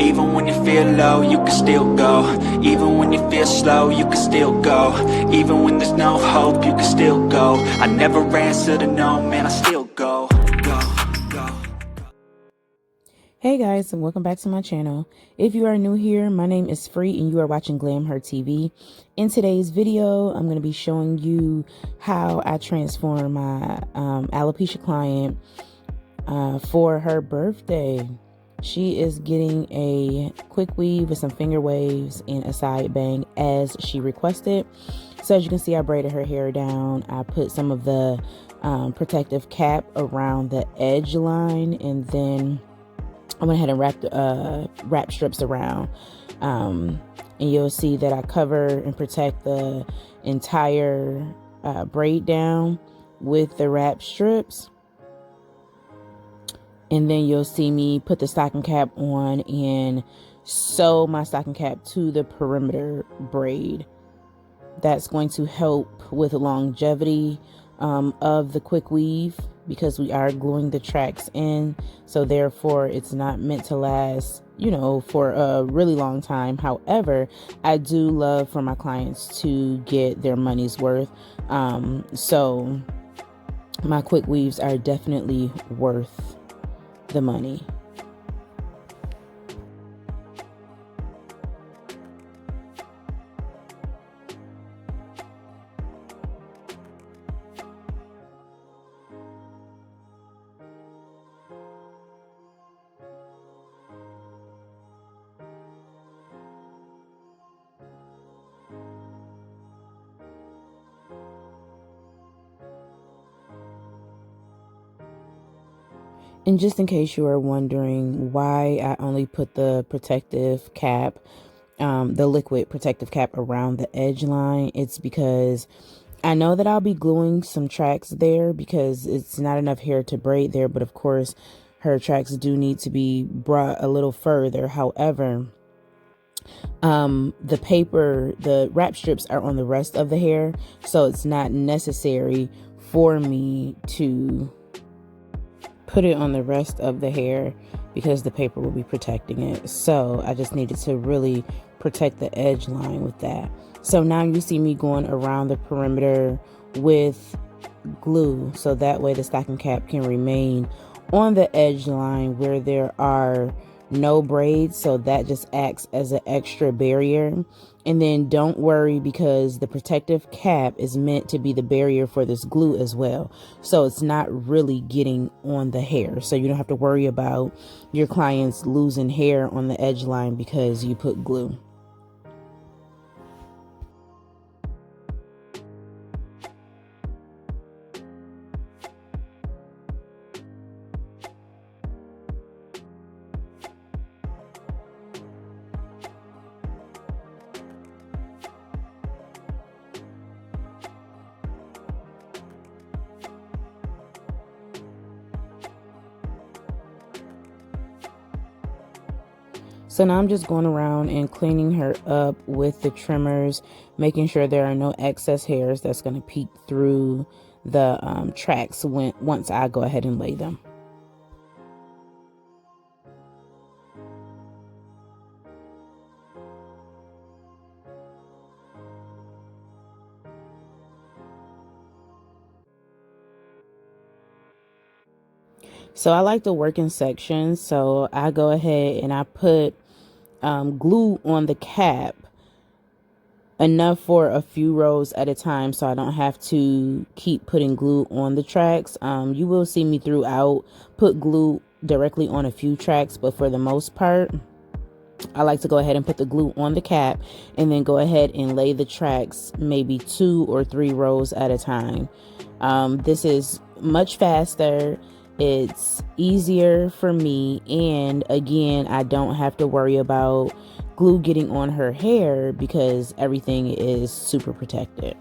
Even when you feel low, you can still go. Even when you feel slow, you can still go. Even when there's no hope, you can still go. I never answer to no, man, I still go. Hey guys, and welcome back to my channel. If you are new here, my name is Free and you are watching GlamHer TV. In today's video, I'm going to be showing you how I transform my alopecia client for her birthday. She is getting a quick weave with some finger waves and a side bang as she requested. So as you can see, I braided her hair down. I put some of the protective cap around the edge line, and then I went ahead and wrapped strips around. And you'll see that I cover and protect the entire braid down with the wrap strips. And then you'll see me put the stocking cap on and sew my stocking cap to the perimeter braid. That's going to help with the longevity of the quick weave, because we are gluing the tracks in, so therefore it's not meant to last, for a really long time. However, I do love for my clients to get their money's worth, so my quick weaves are definitely worth the money. And just in case you are wondering why I only put the protective cap, the liquid protective cap around the edge line, it's because I know that I'll be gluing some tracks there because it's not enough hair to braid there. But of course, her tracks do need to be brought a little further. However, the wrap strips are on the rest of the hair, so it's not necessary for me to put it on the rest of the hair because the paper will be protecting it. So I just needed to really protect the edge line with that. So now you see me going around the perimeter with glue, so that way the stocking cap can remain on the edge line where there are no braids, so that just acts as an extra barrier. And then don't worry, because the protective cap is meant to be the barrier for this glue as well, so it's not really getting on the hair, so you don't have to worry about your clients losing hair on the edge line because you put glue. So now I'm just going around and cleaning her up with the trimmers, making sure there are no excess hairs that's going to peek through the tracks once I go ahead and lay them. So I like to work in sections, so I go ahead and I put glue on the cap, enough for a few rows at a time, so I don't have to keep putting glue on the tracks. You will see me throughout put glue directly on a few tracks, but for the most part, I like to go ahead and put the glue on the cap and then go ahead and lay the tracks maybe 2 or 3 rows at a time. This is much faster. It's easier for me, and again, I don't have to worry about glue getting on her hair because everything is super protected.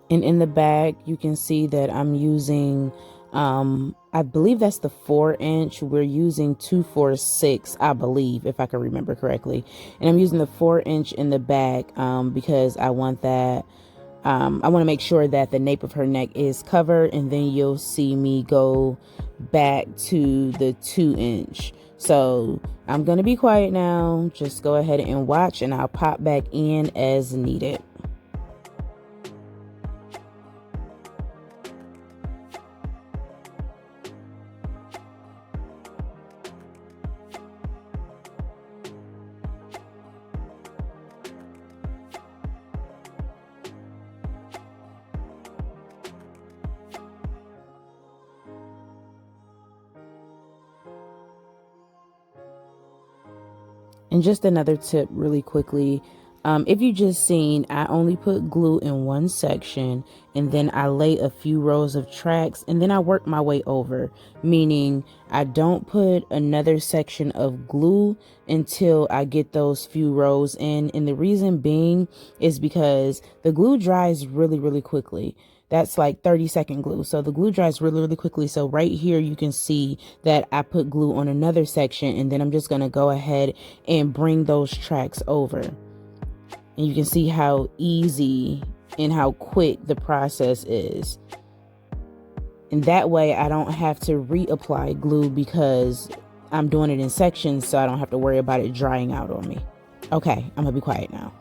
And in the back, you can see that I'm using I believe that's the 4-inch. We're using 246, I believe, if I can remember correctly. And I'm using the 4-inch in the back because I want that I want to make sure that the nape of her neck is covered, and then you'll see me go back to the 2-inch. So I'm going to be quiet now. Just go ahead and watch, and I'll pop back in as needed. And just another tip really quickly, if you just seen, I only put glue in one section, and then I lay a few rows of tracks, and then I work my way over, meaning I don't put another section of glue until I get those few rows in. And the reason being is because the glue dries really, really quickly. That's like 30-second glue. So the glue dries really, really quickly. So right here, you can see that I put glue on another section, and then I'm just going to go ahead and bring those tracks over. And you can see how easy and how quick the process is. And that way I don't have to reapply glue because I'm doing it in sections, so I don't have to worry about it drying out on me. Okay, I'm gonna be quiet now.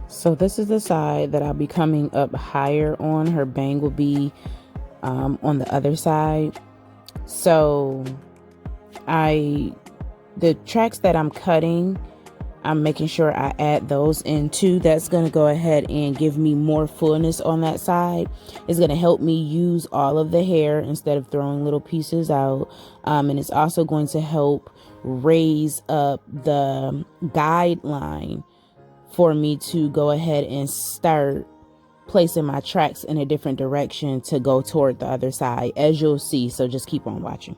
So this is the side that I'll be coming up higher on. Her bang will be on the other side. So the tracks that I'm cutting, I'm making sure I add those in too. That's going to go ahead and give me more fullness on that side. It's going to help me use all of the hair instead of throwing little pieces out. And it's also going to help raise up the guideline for me to go ahead and start placing my tracks in a different direction to go toward the other side, as you'll see. So just keep on watching.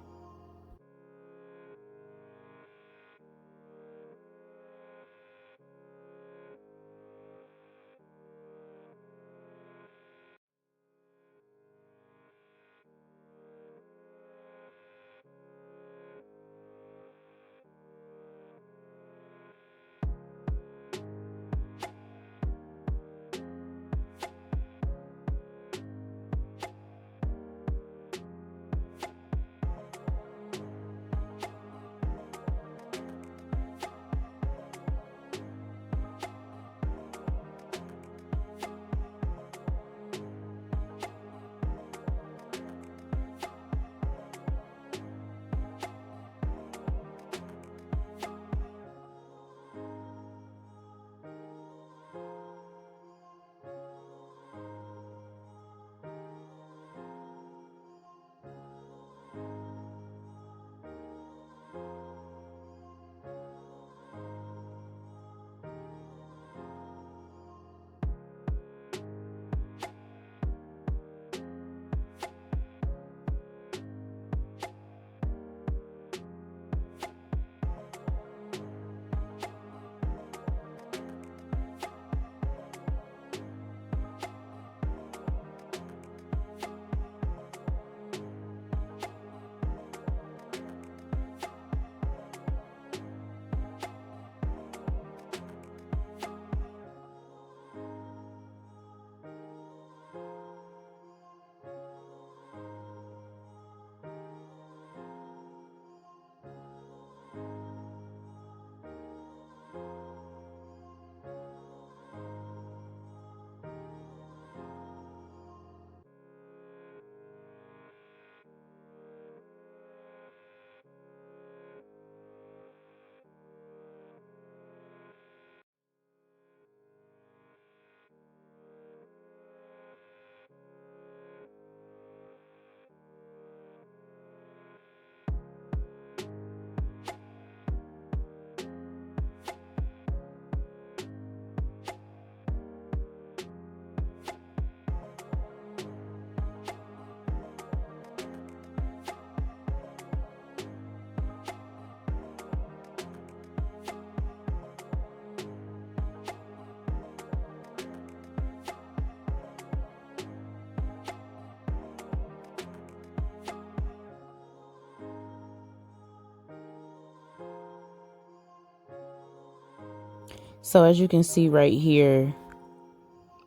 So as you can see right here,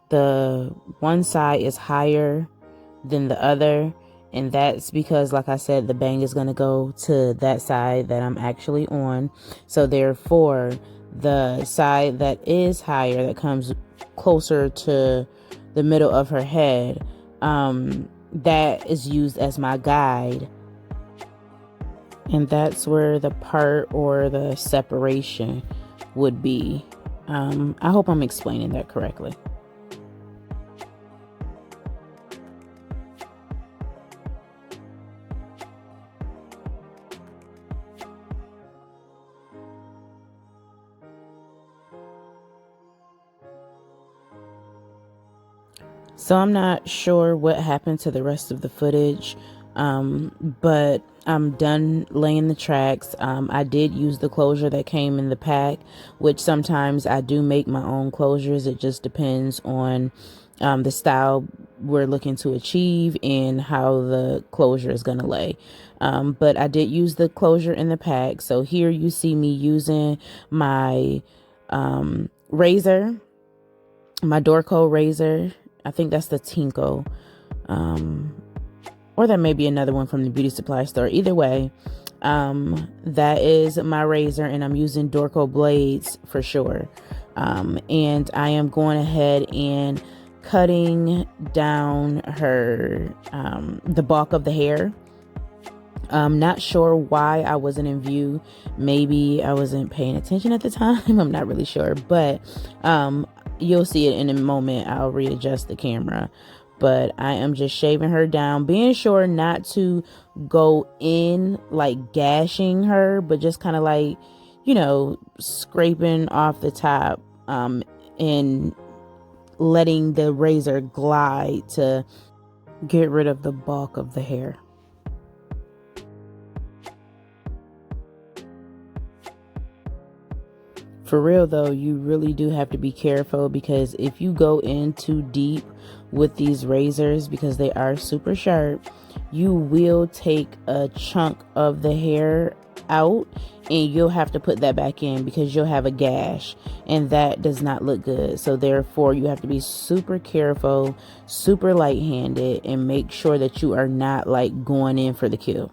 the one side is higher than the other, and that's because, like I said, the bang is going to go to that side that I'm actually on. So therefore, the side that is higher, that comes closer to the middle of her head, that is used as my guide, and that's where the part or the separation would be. I hope I'm explaining that correctly. So I'm not sure what happened to the rest of the footage, but I'm done laying the tracks. I did use the closure that came in the pack, which sometimes I do make my own closures. It just depends on the style we're looking to achieve and how the closure is going to lay. But I did use the closure in the pack. So here you see me using my razor, my Dorco razor. I think that's the Tinko, or that may be another one from the beauty supply store. Either way, that is my razor, and I'm using Dorco blades for sure. And I am going ahead and cutting down her, the bulk of the hair. I'm not sure why I wasn't in view. Maybe I wasn't paying attention at the time. I'm not really sure, but you'll see it in a moment. I'll readjust the camera, but I am just shaving her down, being sure not to go in like gashing her, but just kind of like, you know, scraping off the top, and letting the razor glide to get rid of the bulk of the hair. For real though, you really do have to be careful, because if you go in too deep with these razors, because they are super sharp, you will take a chunk of the hair out and you'll have to put that back in, because you'll have a gash, and that does not look good. So therefore, you have to be super careful, super light-handed, and make sure that you are not like going in for the kill.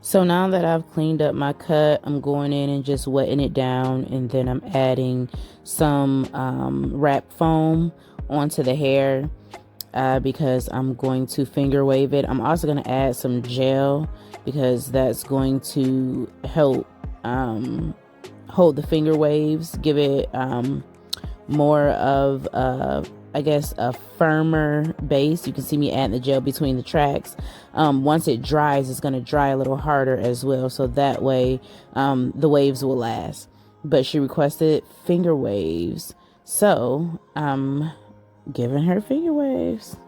So now that I've cleaned up my cut, I'm going in and just wetting it down, and then I'm adding some wrap foam onto the hair, because I'm going to finger wave it. I'm also going to add some gel, because that's going to help hold the finger waves, give it more of I guess a firmer base. You can see me adding the gel between the tracks. Once it dries, it's going to dry a little harder as well, so that way the waves will last. But she requested finger waves, so I'm giving her finger waves.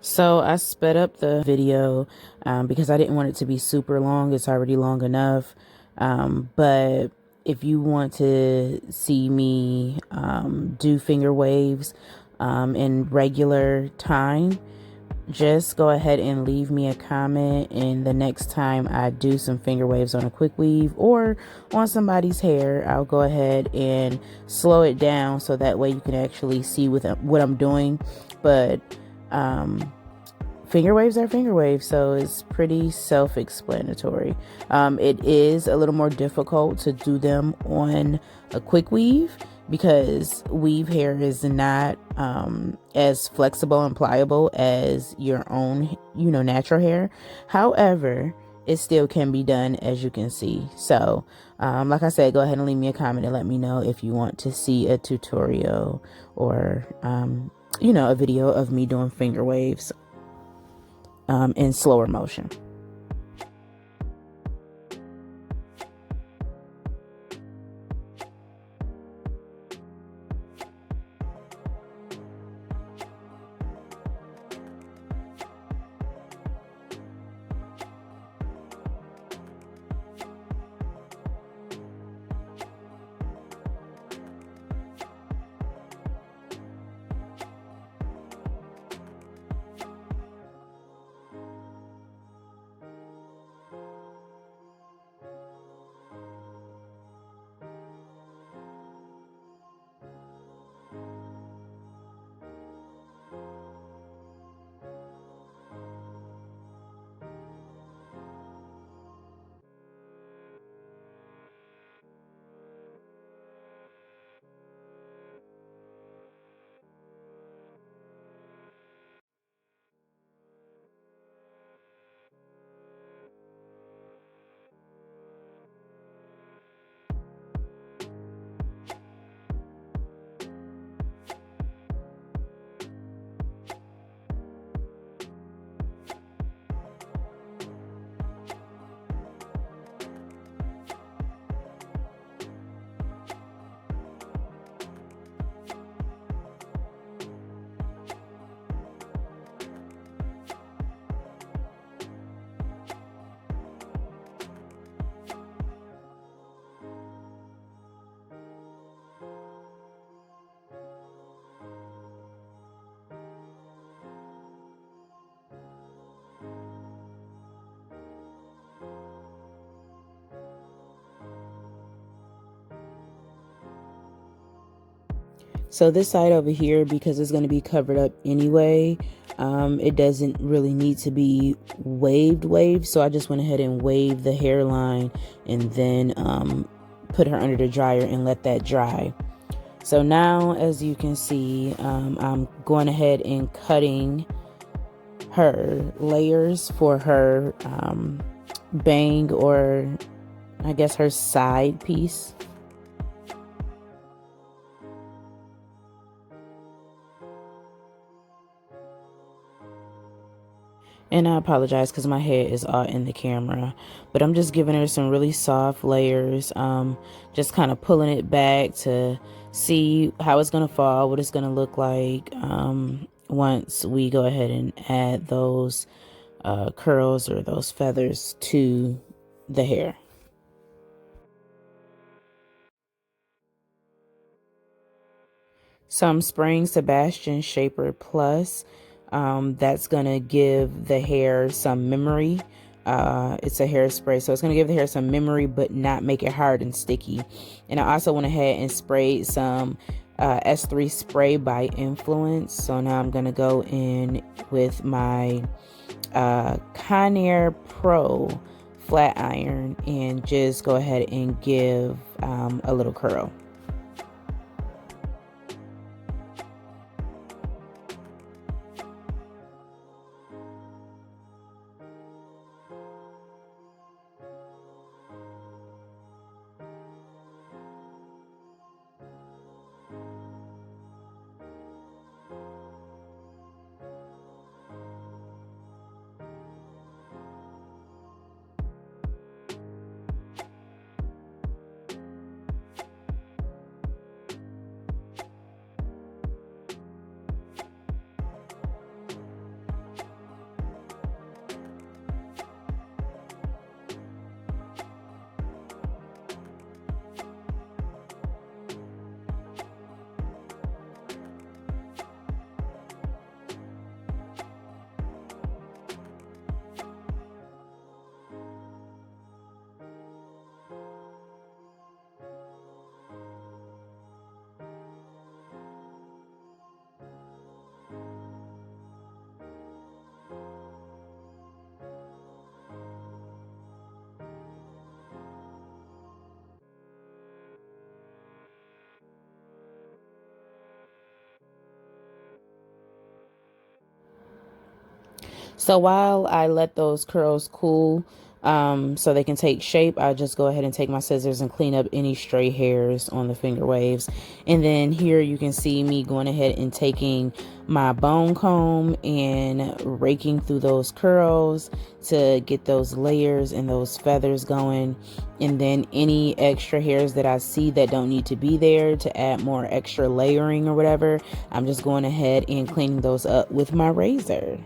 So I sped up the video because I didn't want it to be super long. It's already long enough. But if you want to see me do finger waves in regular time, just go ahead and leave me a comment, and the next time I do some finger waves on a quick weave or on somebody's hair, I'll go ahead and slow it down so that way you can actually see what I'm doing. But finger waves are finger waves, so it's pretty self-explanatory. It is a little more difficult to do them on a quick weave because weave hair is not as flexible and pliable as your own, natural hair. However, it still can be done, as you can see. So, like I said, go ahead and leave me a comment and let me know if you want to see a tutorial or, a video of me doing finger waves in slower motion. So this side over here, because it's going to be covered up anyway, it doesn't really need to be waved. So I just went ahead and waved the hairline and then put her under the dryer and let that dry. So now, as you can see, I'm going ahead and cutting her layers for her bang, or I guess her side piece. And I apologize because my head is all in the camera, but I'm just giving her some really soft layers, just kind of pulling it back to see how it's going to fall, what it's going to look like once we go ahead and add those curls or those feathers to the hair. So I'm spraying Sebastian Shaper Plus. That's going to give the hair some memory. It's a hairspray, so it's going to give the hair some memory but not make it hard and sticky. And I also went ahead and sprayed some S3 Spray by Influence. So now I'm going to go in with my GlamHer Pro flat iron and just go ahead and give a little curl. So while I let those curls cool, so they can take shape, I just go ahead and take my scissors and clean up any stray hairs on the finger waves. And then here you can see me going ahead and taking my bone comb and raking through those curls to get those layers and those feathers going. And then any extra hairs that I see that don't need to be there, to add more extra layering or whatever, I'm just going ahead and cleaning those up with my razor.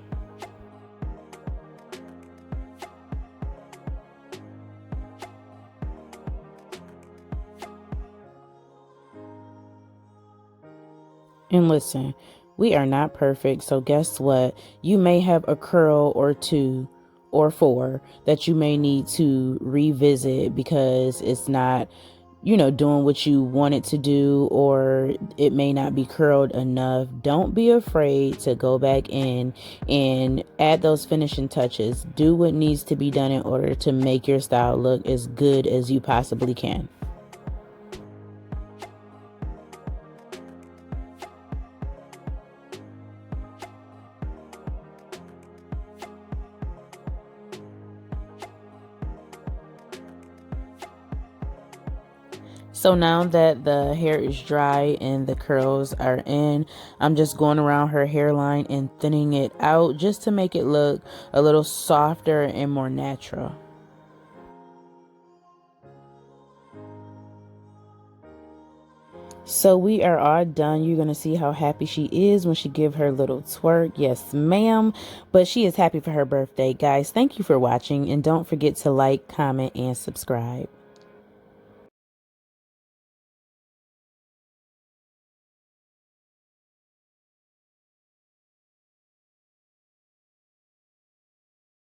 And listen, we are not perfect, so guess what? You may have a curl or two or four that you may need to revisit because it's not, doing what you want it to do, or it may not be curled enough. Don't be afraid to go back in and add those finishing touches. Do what needs to be done in order to make your style look as good as you possibly can. So now that the hair is dry and the curls are in, I'm just going around her hairline and thinning it out just to make it look a little softer and more natural. So we are all done. You're going to see how happy she is when she give her little twerk. Yes, ma'am. But she is happy for her birthday. Guys, thank you for watching. And don't forget to like, comment, and subscribe.